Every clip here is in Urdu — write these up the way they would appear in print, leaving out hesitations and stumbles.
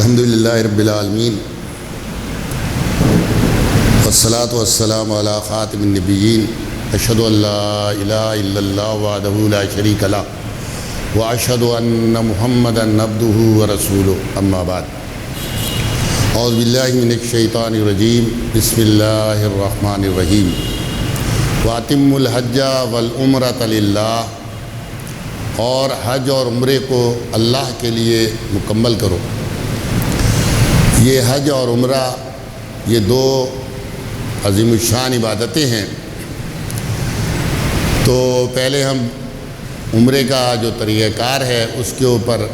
الحمدللہ رب العالمین والصلاة والسلام علی خاتم النبیین اشہد ان لا الہ الا اللہ وحدہ لا شریک لہ واشہد ان محمدا عبدہ ورسولہ اما بعد اعوذ باللہ من الشیطان الرجیم بسم اللہ الرحمن الرحیم واتموا الحج والعمرۃ للہ، اور حج اور عمرے کو اللہ کے لیے مکمل کرو۔ یہ حج اور عمرہ یہ دو عظیم الشان عبادتیں ہیں۔ تو پہلے ہم عمرے کا جو طریقہ کار ہے اس کے اوپر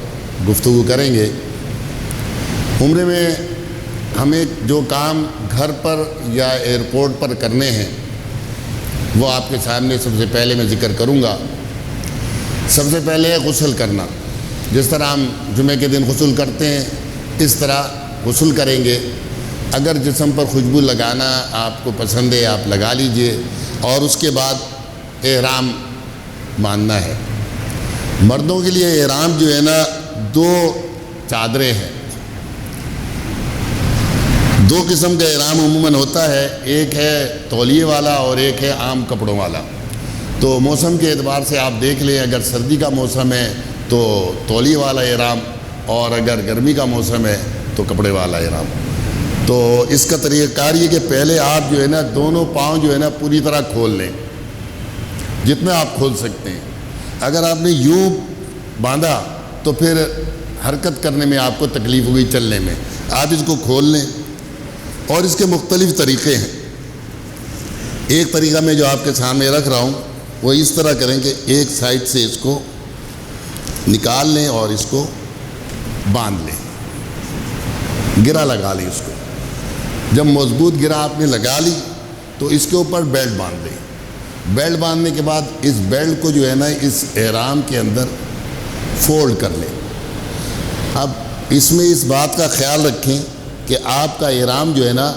گفتگو کریں گے۔ عمرے میں ہمیں جو کام گھر پر یا ایئرپورٹ پر کرنے ہیں وہ آپ کے سامنے سب سے پہلے میں ذکر کروں گا۔ سب سے پہلے غسل کرنا، جس طرح ہم جمعہ کے دن غسل کرتے ہیں اس طرح غسل کریں گے۔ اگر جسم پر خوشبو لگانا آپ کو پسند ہے آپ لگا لیجئے، اور اس کے بعد احرام باندھنا ہے۔ مردوں کے لیے احرام جو ہے نا دو چادریں ہیں۔ دو قسم کا احرام عموماً ہوتا ہے، ایک ہے تولیے والا اور ایک ہے عام کپڑوں والا۔ تو موسم کے اعتبار سے آپ دیکھ لیں، اگر سردی کا موسم ہے تو تولیے والا احرام، اور اگر گرمی کا موسم ہے تو کپڑے والا احرام۔ تو اس کا طریقہ کار یہ کہ پہلے آپ جو ہے نا دونوں پاؤں جو ہے نا پوری طرح کھول لیں، جتنا آپ کھول سکتے ہیں۔ اگر آپ نے یوں باندھا تو پھر حرکت کرنے میں آپ کو تکلیف ہوئی، چلنے میں۔ آپ اس کو کھول لیں، اور اس کے مختلف طریقے ہیں۔ ایک طریقہ میں جو آپ کے سامنے رکھ رہا ہوں وہ اس طرح کریں کہ ایک سائڈ سے اس کو نکال لیں اور اس کو باندھ لیں، گرہ لگا لیں اس کو۔ جب مضبوط گرہ آپ نے لگا لی تو اس کے اوپر بیلٹ باندھ دیں۔ بیلٹ باندھنے کے بعد اس بیلٹ کو جو ہے نا اس احرام کے اندر فولڈ کر لیں۔ اب اس میں اس بات کا خیال رکھیں کہ آپ کا احرام جو ہے نا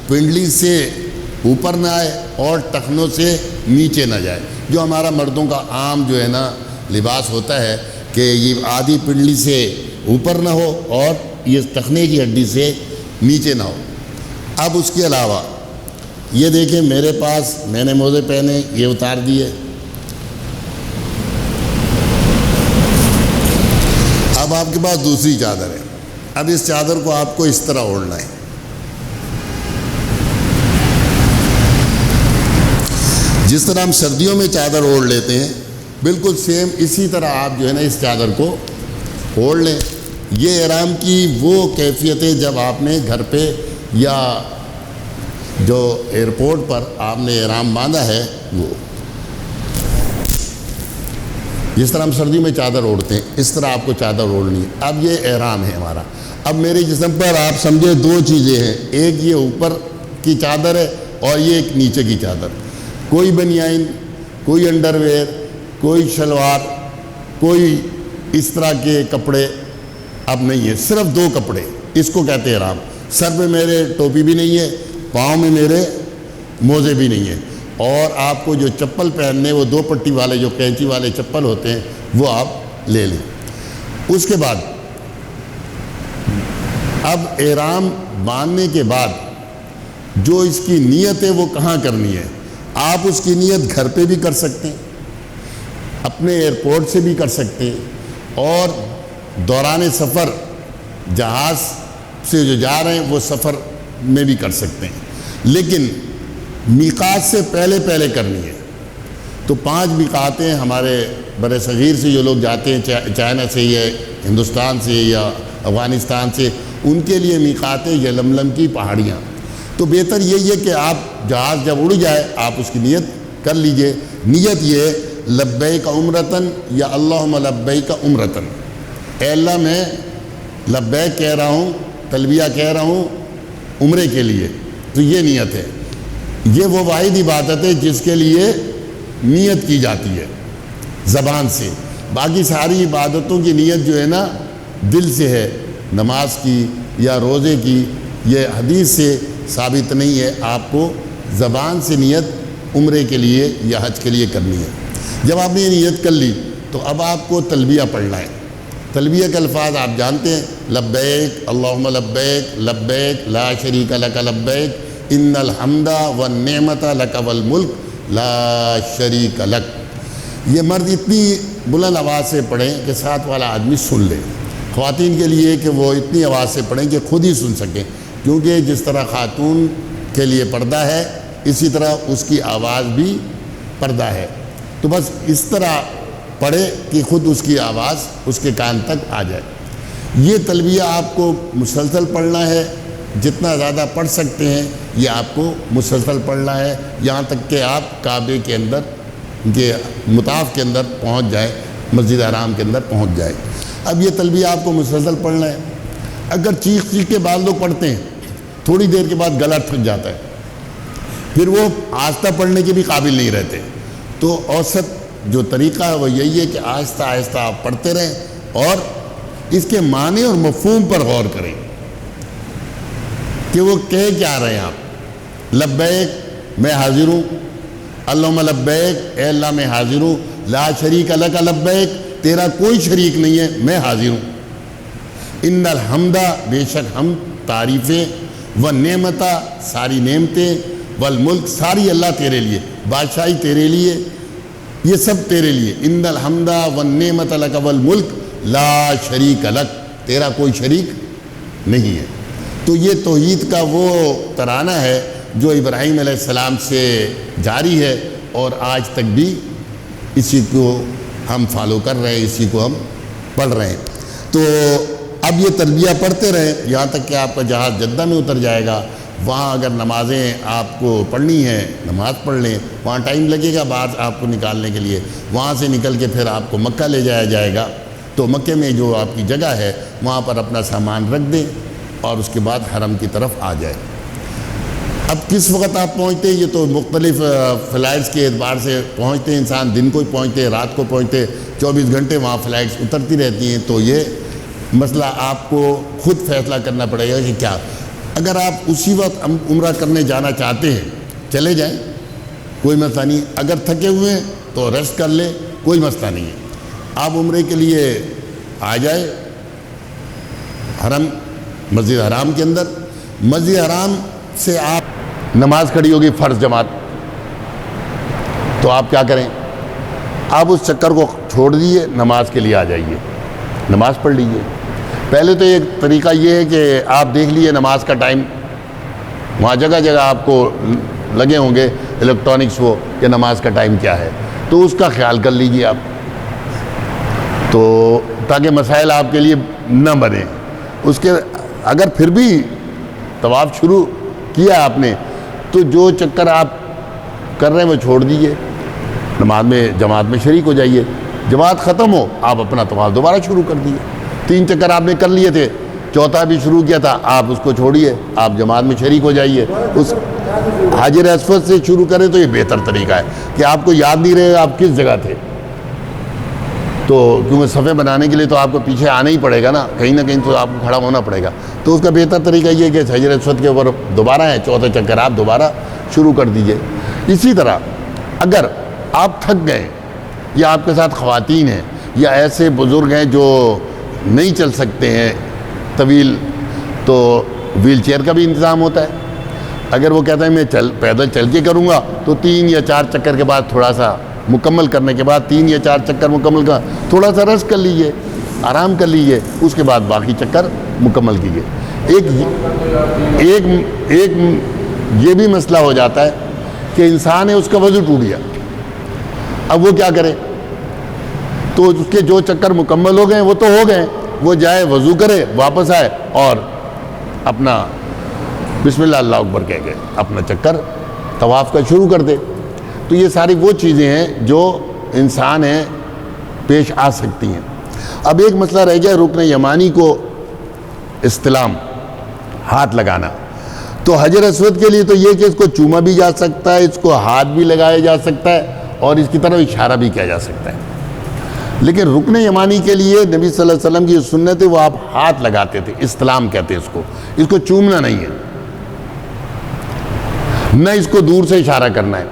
پنڈلی سے اوپر نہ آئے اور ٹخنوں سے نیچے نہ جائے، جو ہمارا مردوں کا عام جو ہے نا لباس ہوتا ہے کہ یہ آدھی پنڈلی سے اوپر نہ ہو اور یہ ٹخنے کی ہڈی سے نیچے نہ ہو۔ اب اس کے علاوہ یہ دیکھیں میرے پاس میں نے موزے پہنے، یہ اتار دیے۔ اب آپ کے پاس دوسری چادر ہے۔ اب اس چادر کو آپ کو اس طرح اوڑھنا ہے۔ جس طرح ہم سردیوں میں چادر اوڑھ لیتے ہیں بالکل سیم اسی طرح آپ جو ہے نا اس چادر کو اوڑھ لیں۔ یہ احرام کی وہ کیفیت ہے جب آپ نے گھر پہ یا جو ایئرپورٹ پر آپ نے احرام باندھا ہے وہ۔ جس طرح ہم سردی میں چادر اوڑھتے ہیں اس طرح آپ کو چادر اوڑھنی ہے۔ اب یہ احرام ہے ہمارا۔ اب میرے جسم پر آپ سمجھے دو چیزیں ہیں، ایک یہ اوپر کی چادر ہے اور یہ ایک نیچے کی چادر۔ کوئی بنیان، کوئی انڈر ویئر، کوئی شلوار، کوئی اس طرح کے کپڑے اب نہیں ہے، صرف دو کپڑے، اس کو کہتے ہیں احرام۔ سر پہ میرے ٹوپی بھی نہیں ہے، پاؤں میں میرے موزے بھی نہیں ہیں، اور آپ کو جو چپل پہننے وہ دو پٹی والے جو کینچی والے چپل ہوتے ہیں وہ آپ لے لیں۔ اس کے بعد اب احرام باندھنے کے بعد جو اس کی نیت ہے وہ کہاں کرنی ہے؟ آپ اس کی نیت گھر پہ بھی کر سکتے ہیں، اپنے ایئرپورٹ سے بھی کر سکتے ہیں، اور دوران سفر جہاز سے جو جا رہے ہیں وہ سفر میں بھی کر سکتے ہیں، لیکن میقات سے پہلے کرنی ہے۔ تو 5 میقاتیں ہمارے بر صغیر سے جو لوگ جاتے ہیں، چائنا سے یا ہندوستان سے یا افغانستان سے، ان کے لیے میقاتیں یلملم کی پہاڑیاں۔ تو بہتر یہی ہے کہ آپ جہاز جب اڑ جائے آپ اس کی نیت کر لیجئے۔ نیت یہ ہے لبیک عمرتن یا اللہم لبیک عمرتن، اے اللہ میں لبیک کہہ رہا ہوں، تلبیہ کہہ رہا ہوں عمرے کے لیے۔ تو یہ نیت ہے۔ یہ وہ واحد عبادت ہے جس کے لیے نیت کی جاتی ہے زبان سے۔ باقی ساری عبادتوں کی نیت جو ہے نا دل سے ہے، نماز کی یا روزے کی یہ حدیث سے ثابت نہیں ہے۔ آپ کو زبان سے نیت عمرے کے لیے یا حج کے لیے کرنی ہے۔ جب آپ نے یہ نیت کر لی تو اب آپ کو تلبیہ پڑھنا ہے۔ تلبیہ کے الفاظ آپ جانتے ہیں، لبیک اللہم لبیک لبیک لا شریک لک لبیک ان الحمد والنعمت لک والملک لا شریک لک۔ یہ مرد اتنی بلند آواز سے پڑھیں کہ ساتھ والا آدمی سن لے، خواتین کے لیے کہ وہ اتنی آواز سے پڑھیں کہ خود ہی سن سکیں، کیونکہ جس طرح خاتون کے لیے پردہ ہے اسی طرح اس کی آواز بھی پردہ ہے، تو بس اس طرح پڑھے کہ خود اس کی آواز اس کے کان تک آ جائے۔ یہ تلبیہ آپ کو مسلسل پڑھنا ہے، جتنا زیادہ پڑھ سکتے ہیں یہ آپ کو مسلسل پڑھنا ہے، یہاں تک کہ آپ کعبے کے اندر کے مطاف کے اندر پہنچ جائے، مسجد حرام کے اندر پہنچ جائے۔ اب یہ تلبیہ آپ کو مسلسل پڑھنا ہے۔ اگر چیخ کے بعد لوگ پڑھتے ہیں، تھوڑی دیر کے بعد گلا تھک جاتا ہے، پھر وہ آہستہ پڑھنے کے بھی قابل نہیں رہتے، تو اوسط جو طریقہ ہے وہ یہی ہے کہ آہستہ آہستہ آپ پڑھتے رہیں اور اس کے معنی اور مفہوم پر غور کریں کہ وہ کہہ کیا رہے ہیں آپ۔ لبیک میں حاضر ہوں، اللہم لبیک اے اللہ میں حاضر ہوں، لا شریک لک لبیک تیرا کوئی شریک نہیں ہے میں حاضر ہوں، ان الحمد بے شک ہم تعریفیں، والنعمت ساری نعمتیں، والملک ساری اللہ تیرے لیے، بادشاہی تیرے لیے، یہ سب تیرے لیے، ان الحمد والنعمت لک والملک لا شریک لک تیرا کوئی شریک نہیں ہے۔ تو یہ توحید کا وہ ترانہ ہے جو ابراہیم علیہ السلام سے جاری ہے اور آج تک بھی اسی کو ہم فالو کر رہے ہیں، اسی کو ہم پڑھ رہے ہیں۔ تو اب یہ تلبیہ پڑھتے رہیں یہاں تک کہ آپ کا جہاز جدہ میں اتر جائے گا۔ وہاں اگر نمازیں آپ کو پڑھنی ہیں نماز پڑھ لیں، وہاں ٹائم لگے گا بعض آپ کو نکالنے کے لیے، وہاں سے نکل کے پھر آپ کو مکہ لے جایا جائے گا، تو مکے میں جو آپ کی جگہ ہے وہاں پر اپنا سامان رکھ دیں اور اس کے بعد حرم کی طرف آ جائے۔ اب کس وقت آپ پہنچتے ہیں یہ تو مختلف فلائٹس کے اعتبار سے پہنچتے ہیں، انسان دن کو پہنچتے ہیں، رات کو پہنچتے، 24 گھنٹے وہاں فلائٹس اترتی رہتی ہیں، تو یہ مسئلہ آپ کو خود فیصلہ کرنا پڑے گا کہ کیا۔ اگر آپ اسی وقت عمرہ کرنے جانا چاہتے ہیں چلے جائیں، کوئی مسئلہ نہیں، اگر تھکے ہوئے ہیں تو ریسٹ کر لیں، کوئی مسئلہ نہیں ہے۔ آپ عمرے کے لیے آ جائے حرم مسجد حرام کے اندر، مسجد حرام سے آپ نماز کھڑی ہوگی فرض جماعت، تو آپ کیا کریں، آپ اس چکر کو چھوڑ دیجیے، نماز کے لیے آ جائیے، نماز پڑھ لیجیے۔ پہلے تو ایک طریقہ یہ ہے کہ آپ دیکھ لیجیے نماز کا ٹائم، وہاں جگہ جگہ آپ کو لگے ہوں گے الیکٹرانکس وہ کہ نماز کا ٹائم کیا ہے، تو اس کا خیال کر لیجیے آپ، تو تاکہ مسائل آپ کے لیے نہ بنے۔ اس کے اگر پھر بھی طواف شروع کیا آپ نے تو جو چکر آپ کر رہے ہیں وہ چھوڑ دیجیے، نماز میں جماعت میں شریک ہو جائیے، جماعت ختم ہو آپ اپنا طواف دوبارہ شروع کر دیجیے۔ 3 چکر آپ نے کر لیے تھے، چوتھا بھی شروع کیا تھا، آپ اس کو چھوڑیے، آپ جماعت میں شریک ہو جائیے۔ اس حجر اسود سے شروع کریں تو یہ بہتر طریقہ ہے کہ آپ کو یاد نہیں رہے گا آپ کس جگہ تھے، تو کیونکہ صفحے بنانے کے لیے تو آپ کو پیچھے آنا ہی پڑے گا نا، کہیں نہ کہیں تو آپ کو کھڑا ہونا پڑے گا، تو اس کا بہتر طریقہ یہ ہے کہ حجر اسود کے اوپر دوبارہ ہے، چوتھا چکر آپ دوبارہ شروع کر دیجئے۔ اسی طرح اگر آپ تھک گئے یا آپ کے ساتھ خواتین ہیں یا ایسے بزرگ ہیں جو نہیں چل سکتے ہیں طویل، تو ویل چیئر کا بھی انتظام ہوتا ہے۔ اگر وہ کہتا ہے میں پیدل چل کے کروں گا تو 3 یا 4 چکر کے بعد تھوڑا سا مکمل کرنے کے بعد 3 یا 4 چکر مکمل کر تھوڑا سا ریسٹ کر لیجئے، آرام کر لیجئے، اس کے بعد باقی چکر مکمل کیجئے۔ ایک یہ بھی مسئلہ ہو جاتا ہے کہ انسان ہے اس کا وضو ٹوٹ گیا، اب وہ کیا کرے، تو اس کے جو چکر مکمل ہو گئے وہ تو ہو گئے، وہ جائے وضو کرے واپس آئے اور اپنا بسم اللہ اللہ اکبر کہہ کے اپنا چکر طواف کا شروع کر دے۔ تو یہ ساری وہ چیزیں ہیں جو انسان ہیں پیش آ سکتی ہیں۔ اب ایک مسئلہ رہ گیا رکن یمانی کو استلام، ہاتھ لگانا۔ تو حجر اسود کے لیے تو یہ کہ اس کو چوما بھی جا سکتا ہے، اس کو ہاتھ بھی لگایا جا سکتا ہے اور اس کی طرف اشارہ بھی کیا جا سکتا ہے، لیکن رکن یمانی کے لیے نبی صلی اللہ علیہ وسلم کی سنت ہے وہ آپ ہاتھ لگاتے تھے، استلام کہتے ہیں اس کو چومنا نہیں ہے، نہ اس کو دور سے اشارہ کرنا ہے۔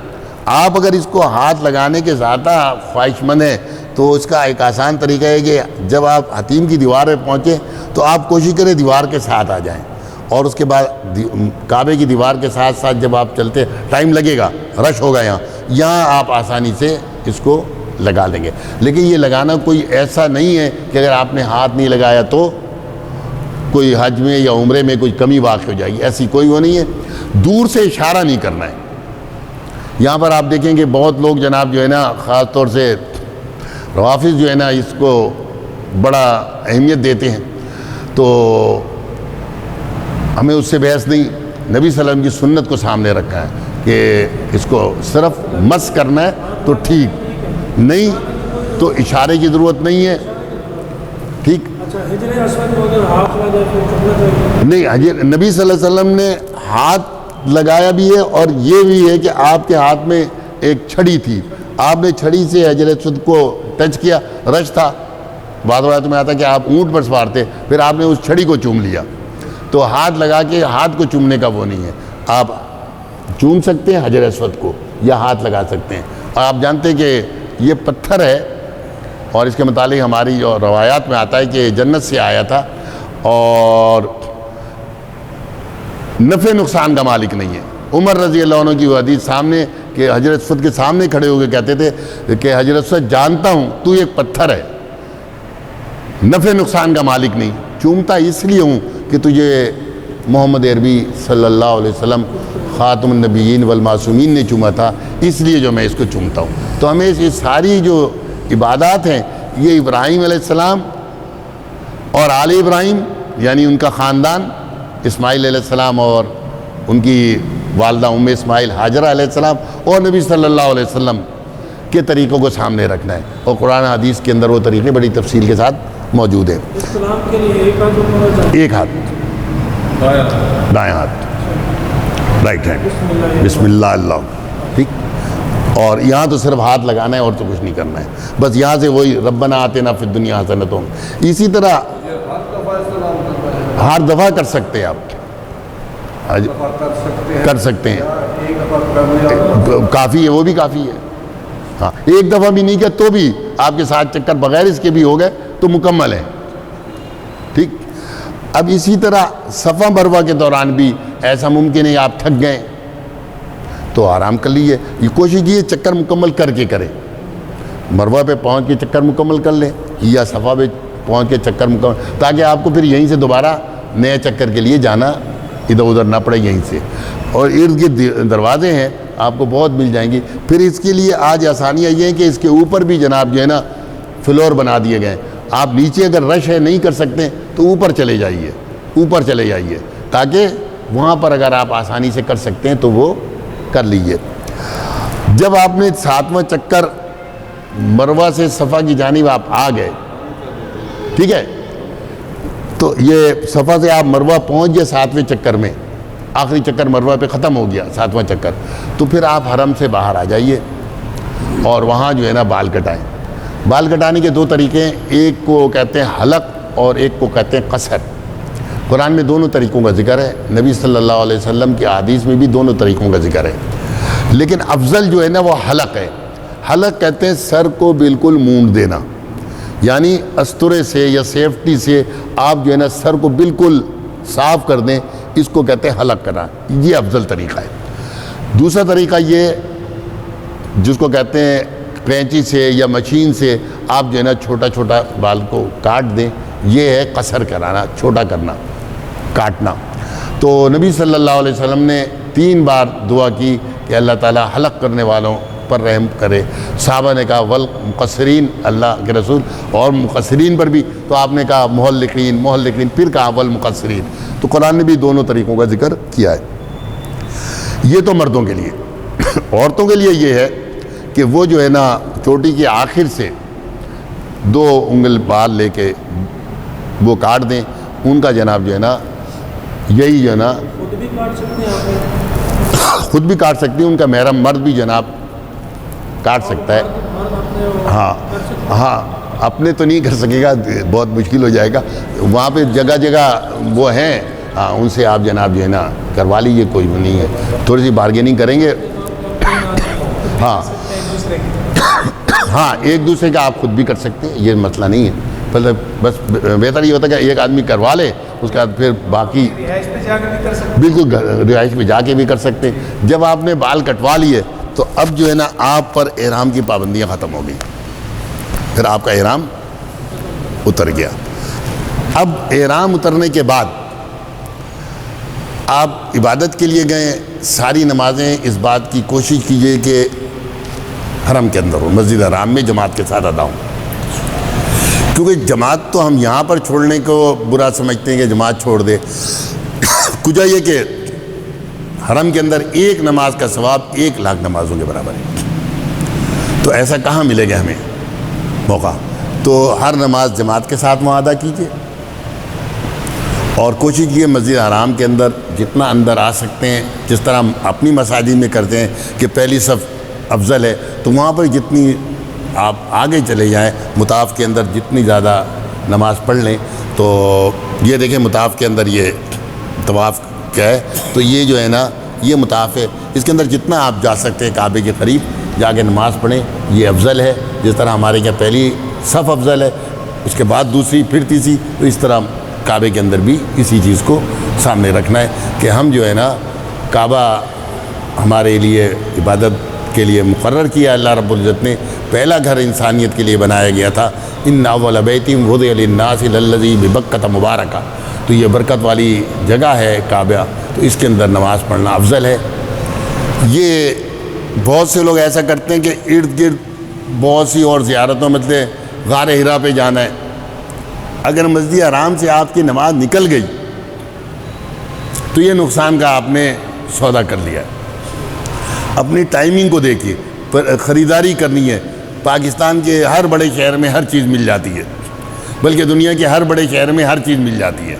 آپ اگر اس کو ہاتھ لگانے کے زیادہ خواہش مند ہیں تو اس کا ایک آسان طریقہ ہے کہ جب آپ حتیم کی دیوار پہ پہنچیں تو آپ کوشش کریں دیوار کے ساتھ آ جائیں، اور اس کے بعد کعبے کی دیوار کے ساتھ ساتھ جب آپ چلتے، ٹائم لگے گا، رش ہوگا یہاں آپ آسانی سے اس کو لگا لیں گے۔ لیکن یہ لگانا کوئی ایسا نہیں ہے کہ اگر آپ نے ہاتھ نہیں لگایا تو کوئی حج میں یا عمرے میں کوئی کمی واقع ہو جائے گی، ایسی کوئی وہ نہیں ہے۔ دور سے اشارہ نہیں کرنا ہے۔ یہاں پر آپ دیکھیں کہ بہت لوگ جناب جو ہے نا، خاص طور سے روافض جو ہے نا، اس کو بڑا اہمیت دیتے ہیں، تو ہمیں اس سے بحث نہیں۔ نبی صلی اللہ علیہ وسلم کی سنت کو سامنے رکھا ہے کہ اس کو صرف مس کرنا ہے تو ٹھیک، نہیں تو اشارے کی ضرورت نہیں ہے، ٹھیک نہیں۔ نبی صلی اللہ علیہ وسلم نے ہاتھ لگایا بھی ہے، اور یہ بھی ہے کہ آپ کے ہاتھ میں ایک چھڑی تھی، آپ نے چھڑی سے حجر اسود کو ٹچ کیا، رش تھا، بعض روایتوں میں آتا ہے کہ آپ اونٹ پر سوار تھے، پھر آپ نے اس چھڑی کو چوم لیا، تو ہاتھ لگا کے ہاتھ کو چومنے کا وہ نہیں ہے۔ آپ چوم سکتے ہیں حجر اسود کو یا ہاتھ لگا سکتے ہیں، اور آپ جانتے ہیں کہ یہ پتھر ہے، اور اس کے متعلق ہماری جو روایات میں آتا ہے کہ جنت سے آیا تھا اور نفع نقصان کا مالک نہیں ہے۔ عمر رضی اللہ عنہ کی وہ حدیث سامنے کہ حجر اسود کے سامنے کھڑے ہو کے کہتے تھے کہ حجر اسود جانتا ہوں تو ایک پتھر ہے، نفع نقصان کا مالک نہیں، چومتا اس لیے ہوں کہ تجھے محمد عربی صلی اللہ علیہ وسلم خاتم النبیین والمعصومین نے چوما تھا، اس لیے جو میں اس کو چومتا ہوں۔ تو ہمیں یہ ساری جو عبادات ہیں، یہ ابراہیم علیہ السلام اور آل ابراہیم یعنی ان کا خاندان، اسماعیل علیہ السلام اور ان کی والدہ ام اسماعیل ہاجرہ علیہ السلام، اور نبی صلی اللہ علیہ وسلم کے طریقوں کو سامنے رکھنا ہے، اور قرآن حدیث کے اندر وہ طریقے بڑی تفصیل کے ساتھ موجود ہیں۔ اسلام کے لیے ایک ہاتھ دائیں ہاتھ، رائٹ ہینڈ، بسم اللہ اللہ، ٹھیک۔ اور یہاں تو صرف ہاتھ لگانا ہے اور تو کچھ نہیں کرنا ہے، بس یہاں سے وہی ربنا آتنا فی الدنیا حسنۃ۔ اسی طرح ہر دفعہ کر سکتے ہیں، آپ کر سکتے ہیں، کافی ہے، وہ بھی کافی ہے۔ ہاں، ایک دفعہ بھی نہیں کیا تو بھی آپ کے ساتھ چکر بغیر اس کے بھی ہو گئے تو مکمل ہے، ٹھیک۔ اب اسی طرح صفا مروہ کے دوران بھی ایسا ممکن ہے آپ تھک گئے تو آرام کر لیجیے، یہ کوشش کیجیے چکر مکمل کر کے کریں، مروہ پہ پہنچ کے چکر مکمل کر لیں یا صفا پہ پہنچ کے چکر مکمل، تاکہ آپ کو پھر یہیں سے دوبارہ نئے چکر کے لیے جانا ادھر ادھر نہ پڑے یہیں سے۔ اور ارد گرد دروازے ہیں، آپ کو بہت مل جائیں گی۔ پھر اس کے لیے آج آسانیاں یہ ہیں کہ اس کے اوپر بھی جناب جو ہے نا فلور بنا دیے گئے ہیں، آپ نیچے اگر رش ہے نہیں کر سکتے تو اوپر چلے جائیے، اوپر چلے جائیے، تاکہ وہاں پر اگر آپ آسانی سے کر سکتے ہیں تو وہ کر لیجیے۔ جب آپ نے 7واں چکر مروہ سے صفا کی جانب آپ آ گئے، ٹھیک ہے، تو یہ صفا سے آپ مروہ پہنچ گئے 7ویں چکر میں، آخری چکر مروہ پہ ختم ہو گیا 7واں چکر، تو پھر آپ حرم سے باہر آ جائیے اور وہاں جو ہے نا بال کٹائیں۔ بال کٹانے کے 2 طریقے ہیں، ایک کو کہتے ہیں حلق اور ایک کو کہتے ہیں قصر۔ قرآن میں دونوں طریقوں کا ذکر ہے، نبی صلی اللہ علیہ وسلم کی احادیث میں بھی دونوں طریقوں کا ذکر ہے، لیکن افضل جو ہے نا وہ حلق ہے۔ حلق کہتے ہیں سر کو بالکل مونڈ دینا، یعنی استرے سے یا سیفٹی سے آپ جو ہے نا سر کو بالکل صاف کر دیں، اس کو کہتے ہیں حلق کرنا، یہ افضل طریقہ ہے۔ دوسرا طریقہ یہ جس کو کہتے ہیں کینچی سے یا مشین سے آپ جو ہے نا چھوٹا چھوٹا بال کو کاٹ دیں، یہ ہے قصر کرانا، چھوٹا کرنا، کاٹنا۔ تو نبی صلی اللہ علیہ وسلم نے 3 بار دعا کی کہ اللہ تعالیٰ حلق کرنے والوں پر رحم کرے۔ صحابہ نے کہا والمقصرین، اللہ کے رسول، اور مقصرین پر بھی، تو آپ نے کہا محلقین، پھر کہا والمقصرین۔ تو قرآن نے بھی دونوں طریقوں کا ذکر کیا ہے۔ یہ تو مردوں کے لیے۔ عورتوں کے لیے یہ ہے کہ وہ جو ہے نا چوٹی کے آخر سے 2 انگل بال لے کے وہ کاٹ دیں، ان کا جناب جو ہے نا یہی جو ہے نا خود بھی کاٹ سکتی ہیں، ان کا محرم مرد بھی جناب کاٹ سکتا ہے۔ ہاں اپنے تو نہیں کر سکے گا، بہت مشکل ہو جائے گا، وہاں پہ جگہ جگہ وہ ہیں، ان سے آپ جناب جو ہے نا کروا لیجیے، کوئی نہیں ہے، تھوڑی سی بارگیننگ کریں گے۔ ہاں ہاں ایک دوسرے کا آپ خود بھی کر سکتے ہیں، یہ مسئلہ نہیں ہے، مطلب بس بہتر یہ ہوتا ہے کہ ایک آدمی کروا لے، اس کے بعد پھر باقی رہائش پہ جا کے بھی کر سکتے بالکل رہائش میں جا کے بھی کر سکتے ہیں۔ جب آپ نے بال کٹوا لیے تو اب جو ہے نا آپ پر احرام کی پابندیاں ختم ہو گئی، پھر آپ کا احرام اتر گیا۔ اب احرام اترنے کے بعد آپ عبادت کے لیے گئے، ساری نمازیں اس بات کی کوشش کیجئے کہ حرم کے اندر ہو، مسجد حرام میں جماعت کے ساتھ ادا ہوں، کیونکہ جماعت تو ہم یہاں پر چھوڑنے کو برا سمجھتے ہیں کہ جماعت چھوڑ دے، کچھ یہ کہ حرم کے اندر ایک نماز کا ثواب 1,00,000 نمازوں کے برابر ہے، تو ایسا کہاں ملے گا ہمیں موقع؟ تو ہر نماز جماعت کے ساتھ وہاں ادا کیجیے، اور کوشش کیجیے مسجد حرام کے اندر جتنا اندر آ سکتے ہیں، جس طرح ہم اپنی مساجد میں کرتے ہیں کہ پہلی صف افضل ہے، تو وہاں پر جتنی آپ آگے چلے جائیں مطاف کے اندر جتنی زیادہ نماز پڑھ لیں۔ تو یہ دیکھیں مطاف کے اندر یہ طواف کیا ہے، تو یہ جو ہے نا یہ مطاف ہے، اس کے اندر جتنا آپ جا سکتے ہیں کعبے کے قریب جا کے نماز پڑھیں، یہ افضل ہے۔ جس طرح ہمارے یہاں پہلی صف افضل ہے، اس کے بعد دوسری، پھر تیسری، تو اس طرح کعبے کے اندر بھی اسی چیز کو سامنے رکھنا ہے کہ ہم جو ہے نا کعبہ ہمارے لیے عبادت کے لیے مقرر کیا، اللہ رب العزت نے پہلا گھر انسانیت کے لیے بنایا گیا تھا، ان اول بیت وضع للناس للذی ببکۃ مبارکہ، تو یہ برکت والی جگہ ہے کعبہ، تو اس کے اندر نماز پڑھنا افضل ہے۔ یہ بہت سے لوگ ایسا کرتے ہیں کہ ارد گرد بہت سی اور زیارتوں مطلب غار حرا پہ جانا ہے، اگر مسجد حرام سے آپ کی نماز نکل گئی تو یہ نقصان کا آپ نے سودا کر لیا۔ اپنی ٹائمنگ کو دیکھیے، خریداری کرنی ہے، پاکستان کے ہر بڑے شہر میں ہر چیز مل جاتی ہے، بلکہ دنیا کے ہر بڑے شہر میں ہر چیز مل جاتی ہے،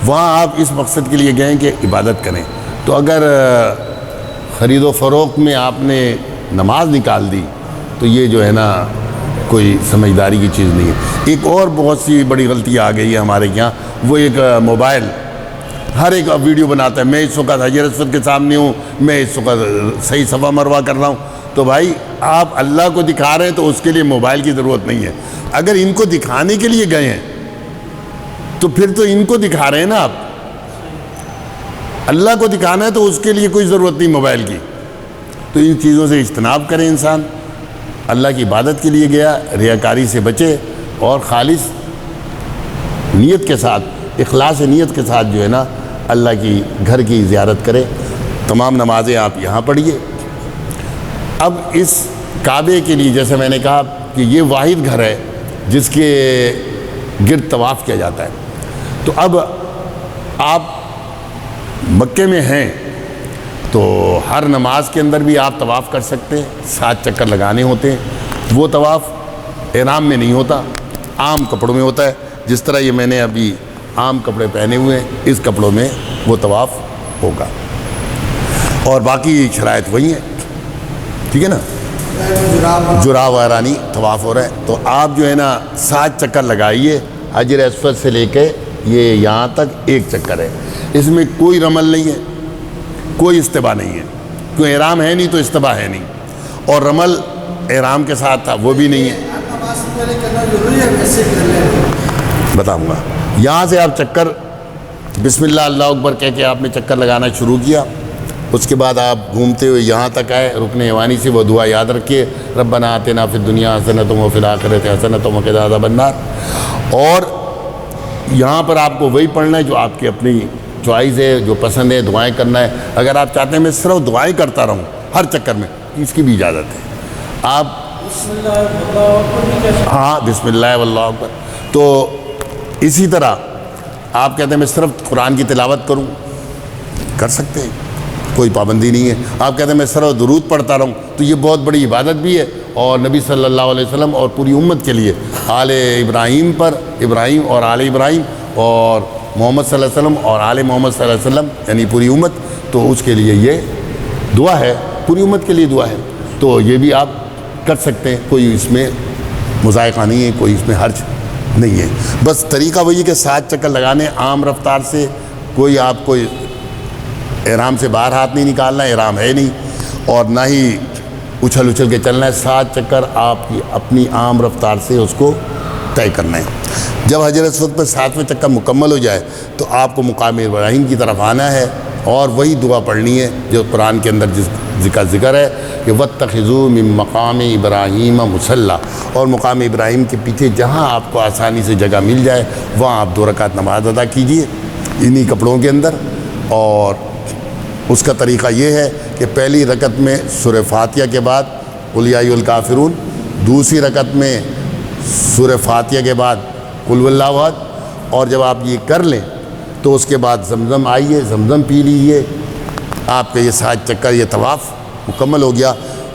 وہاں آپ اس مقصد کے لیے گئے کہ عبادت کریں، تو اگر خرید و فروخت میں آپ نے نماز نکال دی تو یہ جو ہے نا کوئی سمجھداری کی چیز نہیں ہے۔ ایک اور بہت سی بڑی غلطی آ گئی ہے ہمارے یہاں، وہ ایک موبائل، ہر ایک ویڈیو بناتا ہے، میں اس وقت حجر اسود کے سامنے ہوں، میں اس وقت صحیح صفا مروہ کر رہا ہوں، تو بھائی آپ اللہ کو دکھا رہے ہیں تو اس کے لیے موبائل کی ضرورت نہیں ہے۔ اگر ان کو دکھانے کے لیے گئے ہیں تو پھر تو ان کو دکھا رہے ہیں نا آپ، اللہ کو دکھانا ہے تو اس کے لیے کوئی ضرورت نہیں موبائل کی۔ تو ان چیزوں سے اجتناب کریں، انسان اللہ کی عبادت کے لیے گیا، ریاکاری سے بچے اور خالص نیت کے ساتھ، اخلاص نیت کے ساتھ جو ہے نا اللہ کی گھر کی زیارت کرے۔ تمام نمازیں آپ یہاں پڑھیے۔ اب اس کعبے کے لیے جیسے میں نے کہا کہ یہ واحد گھر ہے جس کے گرد طواف کیا جاتا ہے، تو اب آپ مکے میں ہیں تو ہر نماز کے اندر بھی آپ طواف کر سکتے ہیں، 7 چکر لگانے ہوتے ہیں، وہ طواف احرام میں نہیں ہوتا، عام کپڑوں میں ہوتا ہے، جس طرح یہ میں نے ابھی عام کپڑے پہنے ہوئے ہیں، اس کپڑوں میں وہ طواف ہوگا، اور باقی شرائط وہی ہیں، ٹھیک ہے نا، جراب وغیرہ نہیں، طواف ہو رہا ہے، تو آپ جو ہے نا 7 چکر لگائیے، حجر اسود سے لے کے یہ یہاں تک 1 چکر ہے، اس میں کوئی رمل نہیں ہے، کوئی استباح نہیں ہے، کیوں احرام ہے نہیں تو استباح ہے نہیں، اور رمل احرام کے ساتھ تھا وہ بھی نہیں ہے۔ بتاؤں گا، یہاں سے آپ چکر بسم اللہ اللہ اکبر کہہ کے آپ نے چکر لگانا شروع کیا، اس کے بعد آپ گھومتے ہوئے یہاں تک آئے، رکن یمانی سے وہ دعا یاد رکھیے، ربنا آتنا فی الدنیا حسنۃ وفی الآخرۃ حسنۃ وقنا عذاب النار، اور یہاں پر آپ کو وہی پڑھنا ہے جو آپ کی اپنی چوائس ہے، جو پسند ہے، دعائیں کرنا ہے۔ اگر آپ چاہتے ہیں میں صرف دعائیں کرتا رہوں ہر چکر میں، اس کی بھی اجازت ہے، آپ ہاں بسم اللہ واللہ اکبر۔ تو اسی طرح آپ کہتے ہیں میں صرف قرآن کی تلاوت کروں، کر سکتے ہیں، کوئی پابندی نہیں ہے۔ آپ کہتے ہیں میں صرف درود پڑھتا رہوں، تو یہ بہت بڑی عبادت بھی ہے، اور نبی صلی اللہ علیہ وسلم اور پوری امت کے لیے آل ابراہیم پر، ابراہیم اور آل ابراہیم، اور محمد صلی اللہ علیہ وسلم اور آل محمد صلی اللہ علیہ وسلم، یعنی پوری امت، تو اس کے لیے یہ دعا ہے، پوری امت کے لیے دعا ہے، تو یہ بھی آپ کر سکتے ہیں، کوئی اس میں مذائقہ نہیں ہے، کوئی اس میں حرج نہیں ہے۔ بس طریقہ وہی ہے کہ 7 چکر لگانے عام رفتار سے، کوئی آپ کو احرام سے باہر ہاتھ نہیں نکالنا، احرام ہے نہیں، اور نہ ہی اچھل اچھل کے چلنا ہے. 7 چکر آپ کی اپنی عام رفتار سے اس کو طے کرنا ہے. جب حجر اسود پر 7واں چکر مکمل ہو جائے تو آپ کو مقام ابراہیم کی طرف آنا ہے اور وہی دعا پڑھنی ہے جو قرآن کے اندر جس کا ذکر ہے کہ وَاتَّخِذُوا مِن مقام ابراہیم مصلی, اور مقام ابراہیم کے پیچھے جہاں آپ کو آسانی سے جگہ مل جائے وہاں آپ 2 رکعت نماز ادا کیجئے انہی کپڑوں کے اندر. اور اس کا طریقہ یہ ہے کہ پہلی رکعت میں سورہ فاتحہ کے بعد قل یا ایھا الکافرون, دوسری رکعت میں سورہ فاتحہ کے بعد قل هو اللہ احد, اور جب آپ یہ کر لیں تو اس کے بعد زمزم آئیے, زمزم پی لیجیے. آپ کا یہ 7 چکر یہ طواف مکمل ہو گیا.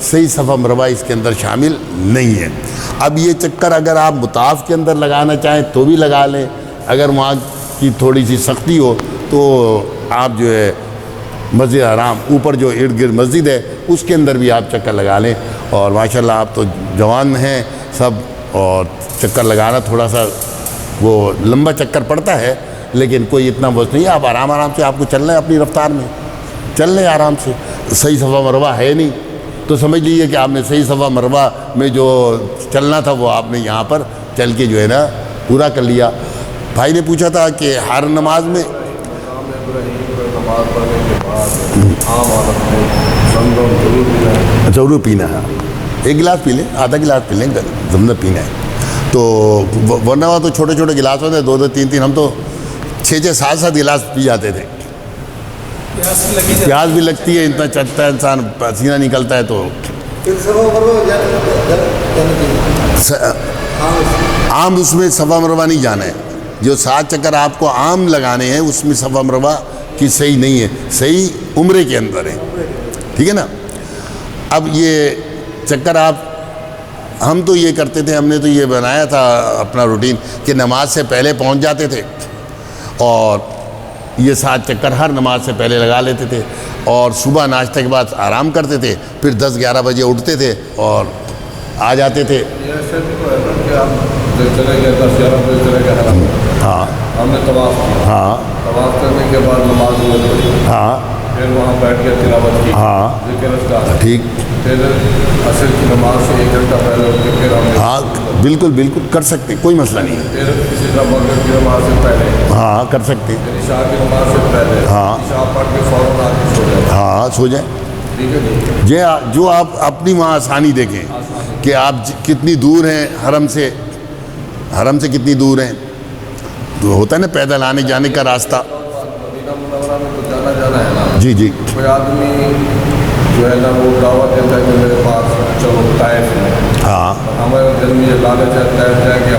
صحیح صفا مروہ اس کے اندر شامل نہیں ہے. اب یہ چکر اگر آپ مطاف کے اندر لگانا چاہیں تو بھی لگا لیں, اگر وہاں کی تھوڑی سی سختی ہو تو آپ جو ہے مسجد حرام اوپر جو ارد گرد مسجد ہے اس کے اندر بھی آپ چکر لگا لیں. اور ماشاءاللہ آپ تو جوان ہیں سب, اور چکر لگانا تھوڑا سا وہ لمبا چکر پڑتا ہے لیکن کوئی اتنا بوجھ نہیں ہے. آپ آرام آرام سے آپ کو چلنا ہے, اپنی رفتار میں چل لیں آرام سے. صحیح صفا مروہ ہے نہیں تو سمجھ لیجیے کہ آپ نے صحیح صفا مروہ میں جو چلنا تھا وہ آپ نے یہاں پر چل کے جو ہے نا پورا کر لیا. بھائی نے پوچھا تھا کہ ہر نماز میں ضرور پینا ہے, 1 گلاس پی لیں, آدھا گلاس پی لیں, زمزم پینا ہے. تو ورنہ تو چھوٹے چھوٹے گلاس ہوتے ہیں 2-2 3-3, ہم تو 6-6 7-7 گلاس پی جاتے تھے. پیاس بھی لگتی ہے, اتنا چلتا ہے انسان, پسینہ نکلتا ہے. تو عام اس میں صفا مروہ نہیں جانا ہے. جو 7 چکر آپ کو عام لگانے ہیں اس میں صفا مروہ کی صحیح نہیں ہے, صحیح عمرے کے اندر ہے. ٹھیک ہے نا. اب یہ چکر ہم تو یہ کرتے تھے, ہم نے تو یہ بنایا تھا اپنا روٹین کہ نماز سے پہلے پہنچ جاتے تھے اور یہ 7 چکر ہر نماز سے پہلے لگا لیتے تھے, اور صبح ناشتے کے بعد آرام کرتے تھے, پھر 10-11 بجے اٹھتے تھے اور آ جاتے تھے. ہاں ہم نے طواف کیا, ہاں طواف کرنے کے بعد نماز پڑھی, ہاں پھر وہاں بیٹھ کے تلاوت کی, ہاں ذکر اذکار, ٹھیک, پھر عصر کی نماز سے 1 گھنٹہ پہلے اٹھ کے پھر ہم نے ہاں بالکل بالکل کر سکتے, کوئی مسئلہ نہیں ہے. پھر اسی طرح مغرب کی نماز سے پہلے, ہاں کر سکتے, پھر عشاء کی نماز سے پہلے, ہاں عشاء پڑھ کے فوراً آ کے سو جائے. ہاں سو جائیں. ٹھیک ہے جی. جو آپ اپنی وہاں آسانی دیکھیں کہ آپ کتنی دور ہیں حرم سے کتنی دور ہیں. تو ہوتا ہے نا پیدل آنے جانے کا راستہ. مدینہ منورہ میں تو جانا ہے نا. جی جی. کوئی آدمی جو ہے نا وہ دعوت دیتا ہے کہ میرے پاس چلو طائف میں, ہاں ہمارے دل میں یہ لالچ ہے طائف جائے کہ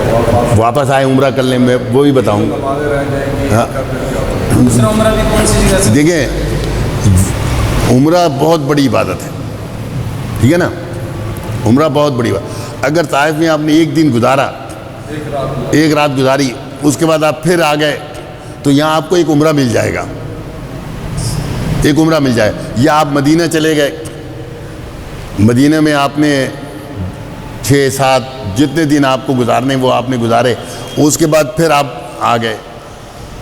واپس آئے عمرہ کر لیں, میں وہ بھی بتاؤں گا. نمازیں رہ جائیں گی, ہاں. دوسرا عمرہ بھی کون سی جگہ سے؟ دیکھیں عمرہ بہت بڑی عبادت ہے, ٹھیک ہے نا. عمرہ بہت بڑی بات. اگر طائف میں آپ نے 1 دن گزارا, 1 رات گزاری, اس کے بعد آپ پھر آ گئے تو یہاں آپ کو 1 عمرہ مل جائے گا, 1 عمرہ مل جائے. یا آپ مدینہ چلے گئے, مدینہ میں آپ نے 6-7 جتنے دن آپ کو گزارنے وہ آپ نے گزارے, اس کے بعد پھر آپ آ گئے,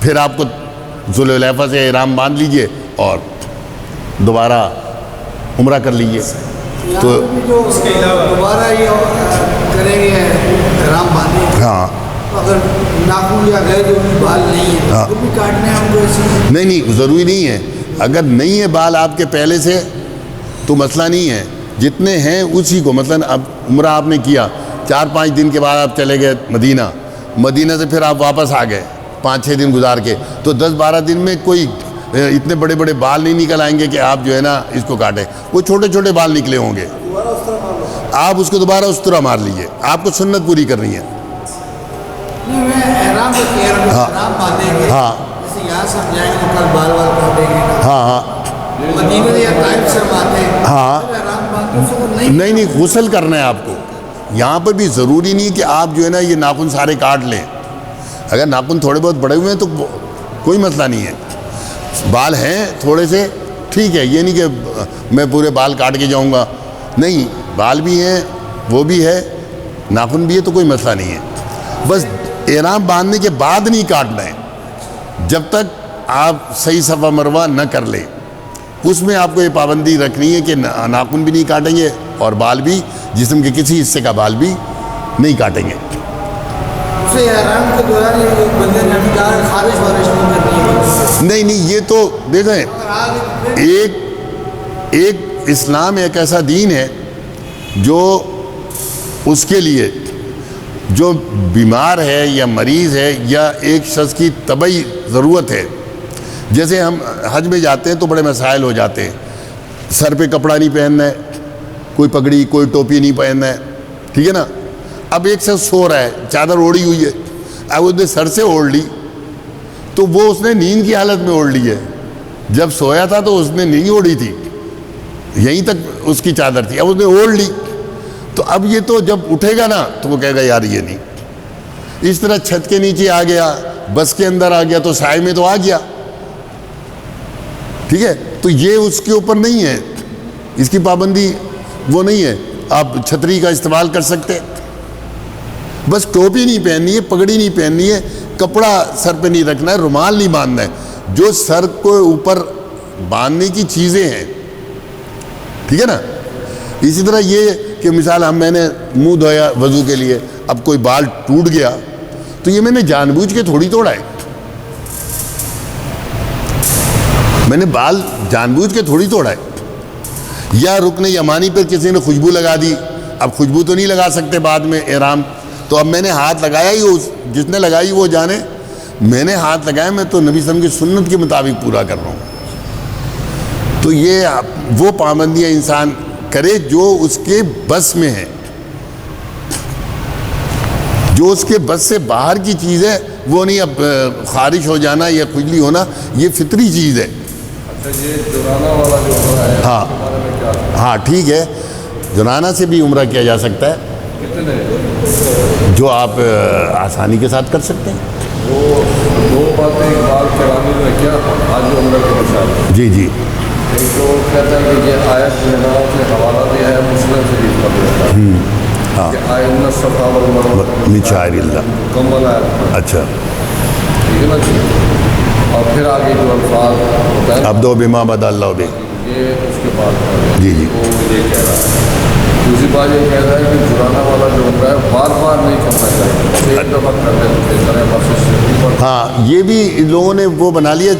پھر آپ کو ذوالحلیفہ سے احرام باندھ لیجئے اور دوبارہ عمرہ کر لیجئے. تو اس کے علاوہ دوبارہ یہ کریں گے احرام باندھیں گے, ہاں اگر ناخن یا غیر جو بھی بال نہیں ہے ہاں. وہ بھی کاٹنے ہیں ہم کو ایسی نہیں ضروری نہیں ہے. اگر نہیں ہے بال آپ کے پہلے سے تو مسئلہ نہیں ہے, جتنے ہیں اسی کو. مثلا اب عمرہ آپ نے کیا, 4-5 دن کے بعد آپ چلے گئے مدینہ سے پھر آپ واپس آ گئے 5-6 دن گزار کے, تو 10-12 دن میں کوئی اتنے بڑے بڑے بال نہیں نکل آئیں گے کہ آپ جو ہے نا اس کو کاٹیں. وہ چھوٹے چھوٹے بال نکلے ہوں گے, آپ اس کو دوبارہ اس طرح مار لیجئے. آپ کو سنت پوری کرنی ہے. احرام جو کہہ رہے ہیں احرام باندھیں گے, ہاں جیسے یہاں سے ہم جائیں گے تو کل بال کاٹیں گے, ہاں ہاں مدینہ یا طائف سے ہم آتے ہیں ہاں. احرام باندھیں نہیں غسل کرنا ہے آپ کو. یہاں پر بھی ضروری نہیں کہ آپ جو ہے نا یہ ناخن سارے کاٹ لیں. اگر ناخن تھوڑے بہت بڑے ہوئے ہیں تو کوئی مسئلہ نہیں ہے, بال ہیں تھوڑے سے ٹھیک ہے. یہ نہیں کہ میں پورے بال کاٹ کے جاؤں گا, نہیں, بال بھی ہیں وہ بھی ہے, ناخن بھی ہے, تو کوئی مسئلہ نہیں ہے. بس احرام باندھنے کے بعد نہیں کاٹنا ہے, جب تک آپ صحیح صفا مروہ نہ کر لیں. اس میں آپ کو یہ پابندی رکھنی ہے کہ ناخن بھی نہیں کاٹیں گے اور بال بھی، جسم کے کسی حصے کا بال بھی نہیں کاٹیں گے۔ اسے احرام کے دوران یہ بندے نے خارش وارش نہیں کرنی ہے؟ نہیں، یہ تو دیکھیں، ایک اسلام ایک ایسا دین ہے جو اس کے لیے جو بیمار ہے یا مریض ہے یا ایک شخص کی طبعی ضرورت ہے، جیسے ہم حج میں جاتے ہیں تو بڑے مسائل ہو جاتے ہیں، سر پہ کپڑا نہیں پہننا ہے، کوئی پگڑی کوئی ٹوپی نہیں پہننا ہے، ٹھیک ہے نا۔ اب ایک شخص سو رہا ہے، چادر اوڑھی ہوئی ہے، اب اس نے سر سے اوڑھ لی تو وہ اس نے نیند کی حالت میں اوڑھ لی ہے، جب سویا تھا تو اس نے نہیں اوڑھی تھی، یہیں تک اس کی چادر تھی، اب اس نے اوڑھ لی، تو اب یہ تو جب اٹھے گا نا تو وہ کہے گا یار یہ نہیں۔ اس طرح چھت کے نیچے آ گیا، بس کے اندر آ گیا تو سائے میں تو آ گیا، ٹھیک ہے، تو یہ اس کے اوپر نہیں ہے، اس کی پابندی وہ نہیں ہے، آپ چھتری کا استعمال کر سکتے، بس ٹوپی نہیں پہننی ہے، پگڑی نہیں پہننی ہے، کپڑا سر پہ نہیں رکھنا ہے، رومال نہیں باندھنا ہے، جو سر کو اوپر باندھنے کی چیزیں ہیں، ٹھیک ہے نا۔ اسی طرح یہ کہ مثال میں نے منہ دھویا وضو کے لیے، اب کوئی بال ٹوٹ گیا تو یہ میں نے جان بوجھ کے تھوڑی توڑا ہے، میں نے بال جان بوجھ کے تھوڑی توڑا ہے۔ یا رکن یمانی پر کسی نے خوشبو لگا دی، اب خوشبو تو نہیں لگا سکتے بعد میں احرام، تو اب میں نے ہاتھ لگایا ہی، جس نے لگائی وہ جانے، میں نے ہاتھ لگایا، میں تو نبی صلی اللہ علیہ وسلم کی سنت کے مطابق پورا کر رہا ہوں۔ تو یہ وہ پابندیاں انسان کرے جو اس کے بس میں ہے، جو اس کے بس سے باہر کی چیز ہے وہ نہیں۔ اب خارش ہو جانا یا کھجلی ہونا یہ فطری چیز ہے۔ اچھا، یہ جرانہ والا جو ہو رہا ہے ہاں اس کے بارے میں کیا؟ ہاں ٹھیک ہے، جرانہ سے بھی عمرہ کیا جا سکتا ہے، کتنے جو آپ آسانی کے ساتھ کر سکتے ہیں۔ وہ دو باتیں اقبال کرانی میں کیا آج عمرہ کے مشاہدے، جی جی ایک تو کہتا ہے کہ یہ آیت جو ہے نے حوالہ دیا ہے مسلم شریف کا دیتا ہے ہاں کہ آئین صفا والمروہ من شعائر اللہ، مکمل آیت، اچھا، ٹھیک ہے نا جی۔ اور پھر آگے جو الفاظ ہوتا ہے عبدو بما بدا اللہ بہ، یہ اس کے بعد جی جی وہ یہ کہہ رہا ہے۔ دوسری بات یہ کہہ رہا ہے کہ جرانہ والا جو عمرہ ہے بار بار نہیں کرنا چاہیے، ایک دفعہ کر دیتے کریں بس۔ ہاں، یہ بھی ان لوگوں نے وہ بنا لیا،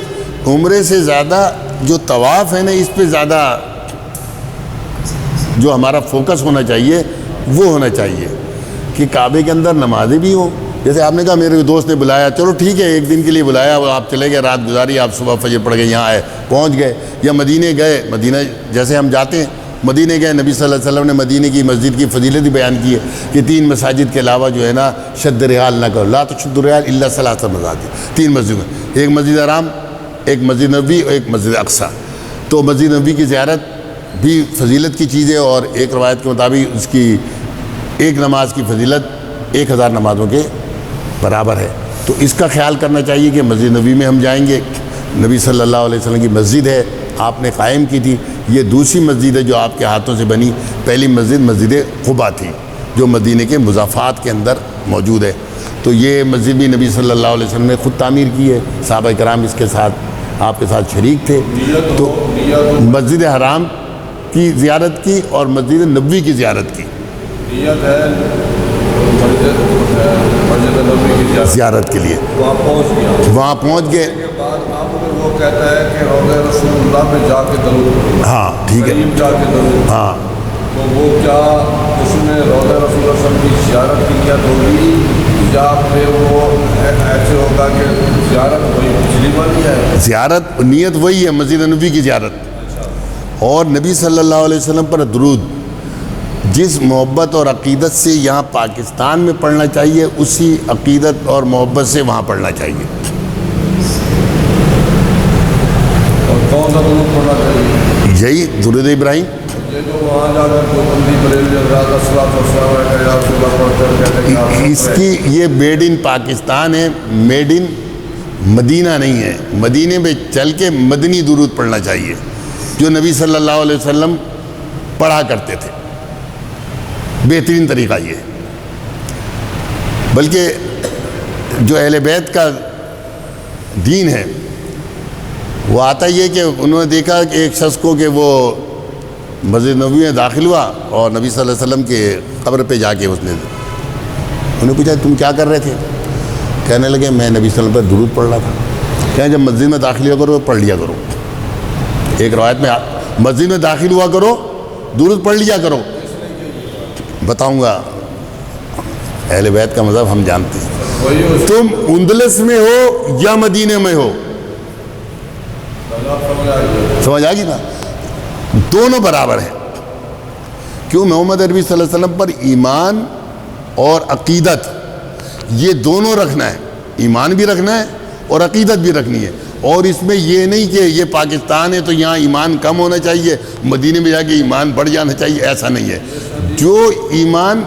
عمرے سے زیادہ جو طواف ہے نا اس پہ زیادہ جو ہمارا فوکس ہونا چاہیے وہ ہونا چاہیے کہ کعبے کے اندر نمازیں بھی ہوں۔ جیسے آپ نے کہا میرے دوست نے بلایا، چلو ٹھیک ہے ایک دن کے لیے بلایا، آپ چلے گئے، رات گزاری، آپ صبح فجر پڑھ گئے، یہاں آئے پہنچ گئے، یا مدینے گئے، مدینہ جیسے ہم جاتے ہیں مدینے گئے، نبی صلی اللہ علیہ وسلم نے مدینے کی مسجد کی فضیلت بیان کی ہے کہ 3 مساجد کے علاوہ جو ہے نا شد رحال نہ کرو، لا تشد الرحال الا ثلاث مساجد، 3 مسجد، ایک مسجد حرام، ایک مسجد نبوی اور ایک مسجد اقصیٰ۔ تو مسجد نبوی کی زیارت بھی فضیلت کی چیز ہے، اور ایک روایت کے مطابق اس کی ایک نماز کی فضیلت 1000 نمازوں کے برابر ہے۔ تو اس کا خیال کرنا چاہیے کہ مسجد نبوی میں ہم جائیں گے، نبی صلی اللہ علیہ وسلم کی مسجد ہے، آپ نے قائم کی تھی، یہ دوسری مسجد ہے جو آپ کے ہاتھوں سے بنی، پہلی مسجد مسجد قباء تھی جو مدینے کے مضافات کے اندر موجود ہے۔ تو یہ مسجد بھی نبی صلی اللہ علیہ وسلم نے خود تعمیر کی ہے، صحابہ کرام اس کے ساتھ آپ کے ساتھ شریک تھے۔ تو مسجد حرام کی زیارت کی اور مسجد نبوی کی زیارت کی، نیت ہے مسجد نبوی کی زیارت کے لیے وہاں پہنچ گئے۔ کے بعد آپ اگر وہ کہتا ہے کہ روضہ رسول اللہ پہ جا کے درود، ہاں ٹھیک ہے، قریب جا کے درود، ہاں تو وہ کیا اس میں روضہ رسول اللہ صلی اللہ علیہ وسلم کی زیارت کی نیت ہوگی، یا پھر وہ ایسے ہوگا کہ زیارت وہی پچھلی والی ہے؟ زیارت نیت وہی ہے، مسجد نبوی کی زیارت، اور نبی صلی اللہ علیہ وسلم پر درود جس محبت اور عقیدت سے یہاں پاکستان میں پڑھنا چاہیے اسی عقیدت اور محبت سے وہاں پڑھنا چاہیے۔ اور کون سا درود پڑھنا چاہیے؟ یہی درود ابراہیم۔ یہ جو وہاں جا کر کوئی بندی بریلوی حضرات الصلوۃ والسلام علیہ یا رسول اللہ پڑھتے ہیں، کہتے ہیں کہ اس کی یہ میڈ ان پاکستان ہے، میڈ ان مدینہ نہیں ہے۔ مدینے میں چل کے مدنی درود پڑھنا چاہیے جو نبی صلی اللہ علیہ وسلم پڑھا کرتے تھے، بہترین طریقہ یہ ہے۔ بلکہ جو اہل بیت کا دین ہے وہ آتا یہ کہ انہوں نے دیکھا کہ ایک شخص کو کہ وہ مسجد نبوی میں داخل ہوا اور نبی صلی اللہ علیہ وسلم کے قبر پہ جا کے اس نے انہوں نے پوچھا تم کیا کر رہے تھے؟ کہنے لگے میں نبی صلی اللہ علیہ وسلم پر درود پڑھ رہا تھا۔ کہیں جب مسجد میں داخل ہوا کرو پڑھ لیا کرو، ایک روایت میں مسجد میں داخل ہوا کرو درود پڑھ لیا کرو۔ بتاؤں گا اہل بیت کا مذہب ہم جانتے ہیں، تم اندلس میں ہو یا مدینے میں ہو، سمجھ آ گئی نا، دونوں برابر ہیں۔ کیوں؟ محمد عربی صلی اللہ علیہ وسلم پر ایمان اور عقیدت یہ دونوں رکھنا ہے، ایمان بھی رکھنا ہے اور عقیدت بھی رکھنی ہے، اور اس میں یہ نہیں کہ یہ پاکستان ہے تو یہاں ایمان کم ہونا چاہیے، مدینے میں جا کے ایمان بڑھ جانا چاہیے، ایسا نہیں ہے۔ جو ایمان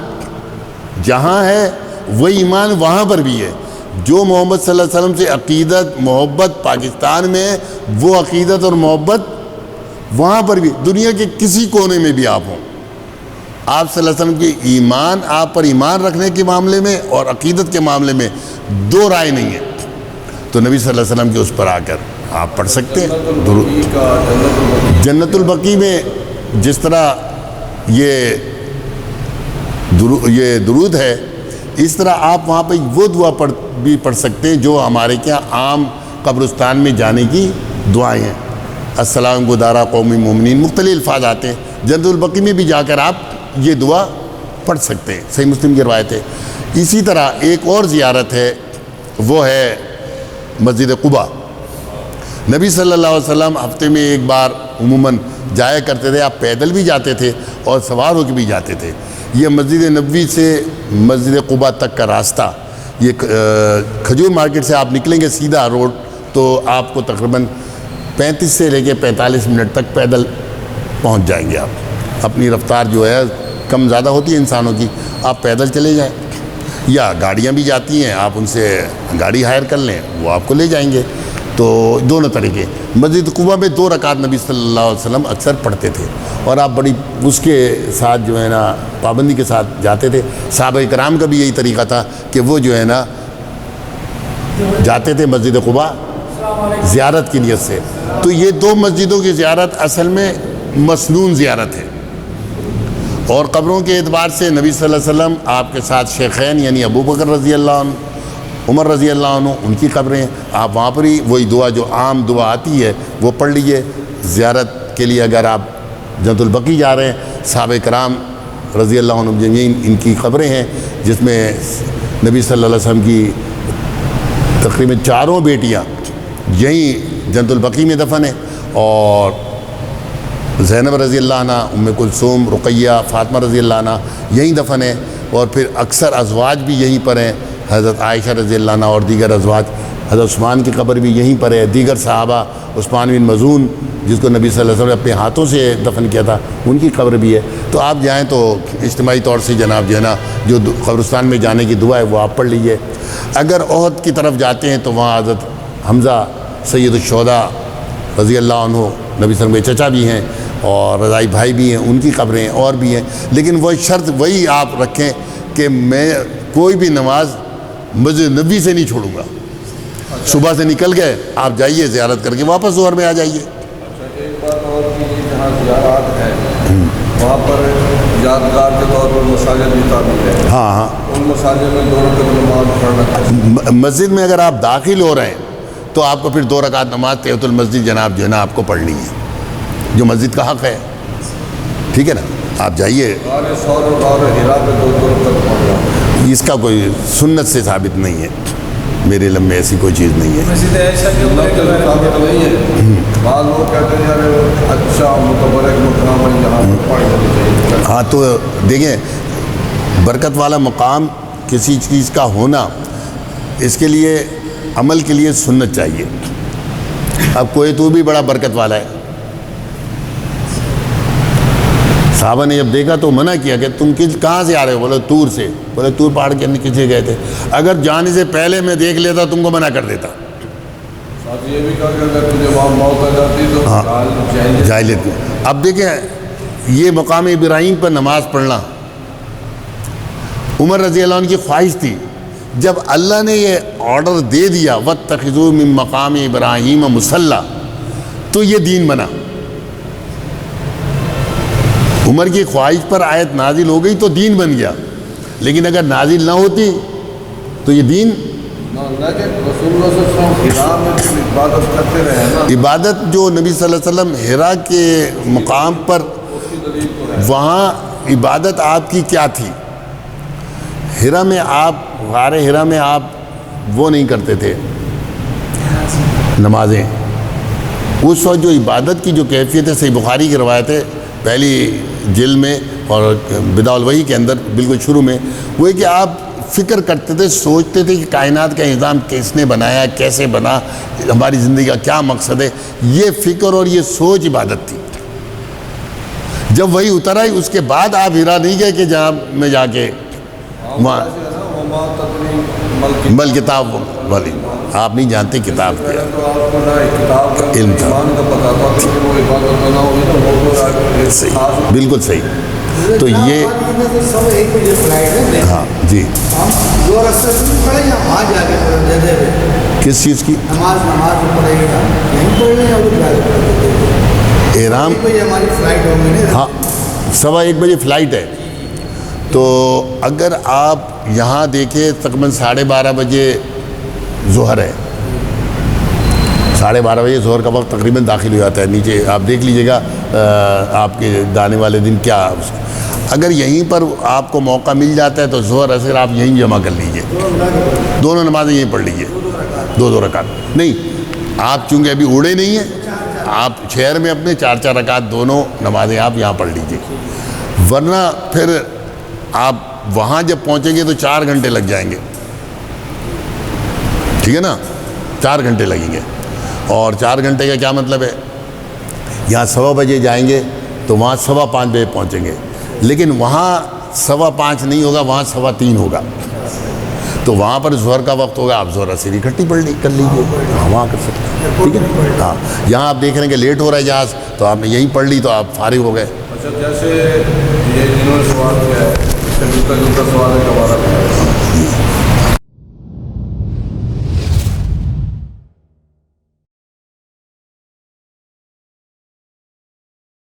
جہاں ہے وہی ایمان وہاں پر بھی ہے۔ جو محمد صلی اللہ علیہ وسلم سے عقیدت محبت پاکستان میں ہے، وہ عقیدت اور محبت وہاں پر بھی، دنیا کے کسی کونے میں بھی آپ ہوں، آپ صلی اللہ علیہ وسلم کی ایمان، آپ پر ایمان رکھنے کے معاملے میں اور عقیدت کے معاملے میں دو رائے نہیں ہے، تو نبی صلی اللہ علیہ وسلم کے اس پر آ کر آپ پڑھ سکتے ہیں۔ جنت البقیع میں جس طرح یہ درود ہے، اس طرح آپ وہاں پہ وہ دعا بھی پڑھ سکتے ہیں جو ہمارے کیا عام قبرستان میں جانے کی دعائیں ہیں۔ السلام گدارا قومی مومنین، مختلف الفاظ آتے ہیں، جنت البقیع میں بھی جا کر آپ یہ دعا پڑھ سکتے ہیں، صحیح مسلم کی روایت ہے۔ اسی طرح ایک اور زیارت ہے، وہ ہے مسجد قباء۔ نبی صلی اللہ علیہ وسلم ہفتے میں ایک بار عموماً جایا کرتے تھے، آپ پیدل بھی جاتے تھے اور سوار ہو کے بھی جاتے تھے۔ یہ مسجد نبوی سے مسجد قباء تک کا راستہ، یہ کھجور مارکیٹ سے آپ نکلیں گے سیدھا روڈ تو آپ کو تقریباً 35 سے لے کے 45 منٹ تک پیدل پہنچ جائیں گے۔ آپ اپنی رفتار جو ہے کم زیادہ ہوتی ہے انسانوں کی، آپ پیدل چلے جائیں، یا گاڑیاں بھی جاتی ہیں، آپ ان سے گاڑی ہائر کر لیں، وہ آپ کو لے جائیں گے۔ تو دونوں طریقے۔ مسجد قباء میں 2 رکعت نبی صلی اللہ علیہ وسلم اکثر پڑھتے تھے، اور آپ بڑی اس کے ساتھ جو ہے نا پابندی کے ساتھ جاتے تھے۔ صحابہ کرام کا بھی یہی طریقہ تھا کہ وہ جو ہے نا جاتے تھے مسجد قباء زیارت کی نیت سے۔ تو یہ 2 مسجدوں کی زیارت اصل میں مسنون زیارت ہے، اور قبروں کے اعتبار سے نبی صلی اللہ علیہ وسلم آپ کے ساتھ شیخین یعنی ابو بکر رضی اللہ عنہ، عمر رضی اللہ عنہ، ان کی قبریں ہیں، آپ وہاں پر ہی وہی دعا جو عام دعا آتی ہے وہ پڑھ لیجئے۔ زیارت کے لیے اگر آپ جنت البقیع جا رہے ہیں، صحابہ کرام رضی اللہ عنہ جمیعین ان کی قبریں ہیں، جس میں نبی صلی اللہ علیہ وسلم کی تقریباً 4 بیٹیاں یہیں جنت البقیع میں دفن ہیں، اور زینب رضی اللہ عنہ، ام کلثوم، رقیہ، فاطمہ رضی اللہ عنہ یہیں دفن ہیں، اور پھر اکثر ازواج بھی یہیں پر ہیں، حضرت عائشہ رضی اللہ عنہ اور دیگر ازواج، حضرت عثمان کی قبر بھی یہیں پر ہے، دیگر صحابہ، عثمان بن مظعون جس کو نبی صلی اللہ علیہ وسلم نے اپنے ہاتھوں سے دفن کیا تھا، ان کی قبر بھی ہے۔ تو آپ جائیں تو اجتماعی طور سے جناب جو ہے نا جو قبرستان میں جانے کی دعا ہے وہ آپ پڑھ لیجئے۔ اگر احد کی طرف جاتے ہیں تو وہاں حضرت حمزہ سید الشہداء رضی اللہ عنہ نبی صلی اللہ علیہ وسلم کے چچا بھی ہیں اور رضائی بھائی بھی ہیں، ان کی قبریں اور بھی ہیں، لیکن وہ شرط وہی آپ رکھیں کہ میں کوئی بھی نماز مسجد نبوی سے نہیں چھوڑوں گا۔ صبح سے نکل گئے، آپ جائیے زیارت کر کے واپس ظہر میں آ جائیے۔ ایک بات اور بھی، جہاں زیارات ہے وہاں پر یادگار کے طور پر مساجد بھی تعمیر ہے، ہاں ہاں، ان مساجد میں 2 رکعت نماز پڑھنا چاہیے۔ مسجد میں اگر آپ داخل ہو رہے ہیں تو آپ کو پھر 2 رکعت نماز تحیۃ المسجد جناب جو ہے نا آپ کو پڑھنی ہے، جو مسجد کا حق ہے، ٹھیک ہے نا۔ آپ جائیے، غار ثور اور غار حرا پہ 2 رکعت پڑھنا، اس کا کوئی سنت سے ثابت نہیں ہے، میرے علم میں ایسی کوئی چیز نہیں ہے۔ مسجد عائشہ کے اوپر ایک ثابت نہیں ہے۔ بعض لوگ کہتے ہیں یار اچھا متبرک مقام ہے یہاں پر پڑھ لینی چاہیے۔ ہاں تو دیکھیں، برکت والا مقام کسی چیز کا ہونا، اس کے لیے عمل کے لیے سنت چاہیے۔ اب کوئی تو بھی بڑا برکت والا ہے، صحابہ نے جب دیکھا تو منع کیا کہ تم کہاں سے آ رہے ہو؟ بولے طور سے۔ بولے طور پہاڑ کے اندر کسے گئے تھے؟ اگر جانے سے پہلے میں دیکھ لیتا تم کو منع کر دیتا۔ ساتھ یہ بھی کہا کہ اگر تجھے وہاں موت آ جاتی تو جاہلیت میں۔ اب دیکھیں، یہ مقام ابراہیم پر نماز پڑھنا عمر رضی اللہ عنہ کی خواہش تھی۔ جب اللہ نے یہ آرڈر دے دیا وَاتَّخِذُوا مِن مَّقَامِ إِبْرَاهِيمَ مُصَلًّى، تو یہ دین بنا. عمر کی خواہش پر آیت نازل ہو گئی تو دین بن گیا, لیکن اگر نازل نہ ہوتی تو یہ دین. لیکن رسول اللہ صلی اللہ علیہ وسلم حرا میں جو عبادت کرتے رہے نا, عبادت جو نبی صلی اللہ علیہ وسلم حرا کے مقام پر, اس کی دلیل تو ہے. وہاں عبادت آپ کی کیا تھی؟ حرا میں آپ, غار حرا میں آپ وہ نہیں کرتے تھے نمازیں. اس وقت جو عبادت کی جو کیفیت ہے, صحیح بخاری کی روایت ہے پہلی جلد میں اور بداء الوحی کے اندر بالکل شروع میں, وہ ہے کہ آپ فکر کرتے تھے, سوچتے تھے کہ کائنات کا نظام کس نے بنایا, کیسے بنا, ہماری زندگی کا کیا مقصد ہے. یہ فکر اور یہ سوچ عبادت تھی. جب وہی اتر آئی اس کے بعد آپ حرا نہیں گئے کہ جہاں میں جا کے وہاں بل کتاب والی, آپ نہیں جانتے کتاب کیا علم تھا. صحیح, بالکل صحیح. تو یہ سب ایک بجے فلائٹ ہے. ہاں جی, ہم جو رستے سے پڑھیں یا وہاں جا کے پڑھیں جگہ پہ کس چیز کی نماز پڑھیں گے, یہیں پڑھ لیں یا وہ جا کے پڑھیں. احرام؟ 1 بجے ہماری فلائٹ ہوگی نا. ہاں 1:15 بجے فلائٹ ہے. تو اگر آپ یہاں دیکھیں تقریباً 12:30 بجے ظہر ہے, 12:30 بجے ظہر کا وقت تقریباً داخل ہو جاتا ہے. نیچے آپ دیکھ لیجئے گا آپ کے جانے والے دن کیا. اگر یہیں پر آپ کو موقع مل جاتا ہے تو ظہر اثر آپ یہیں جمع کر لیجئے, دونوں نمازیں یہیں پڑھ لیجئے, 2 رکعت. نہیں, آپ چونکہ ابھی اڑے نہیں ہیں, آپ شہر میں اپنے 4 رکعت دونوں نمازیں آپ یہاں پڑھ لیجئے. ورنہ پھر آپ وہاں جب پہنچیں گے تو 4 گھنٹے لگ جائیں گے. ٹھیک ہے نا, 4 گھنٹے لگیں گے. اور 4 گھنٹے کا کیا مطلب ہے, یہاں 1:15 بجے جائیں گے تو وہاں 5:15 بجے پہنچیں گے, لیکن وہاں 5:15 نہیں ہوگا, وہاں 3:15 ہوگا. تو وہاں پر ظہر کا وقت ہوگا, آپ ظہر اثر اکٹھی کر لیجیے, وہاں کر سکتے ہیں. ٹھیک ہے, ہاں. یہاں آپ دیکھ رہے ہیں کہ لیٹ ہو رہا ہے جہاز, تو آپ نے یہیں پڑھ لی تو آپ فارغ ہو گئے. اچھا, جیسے یہ جنہوں نے سوال کیا ہے, اس سے ملتا جلتا سوال ہے کہ ہمارا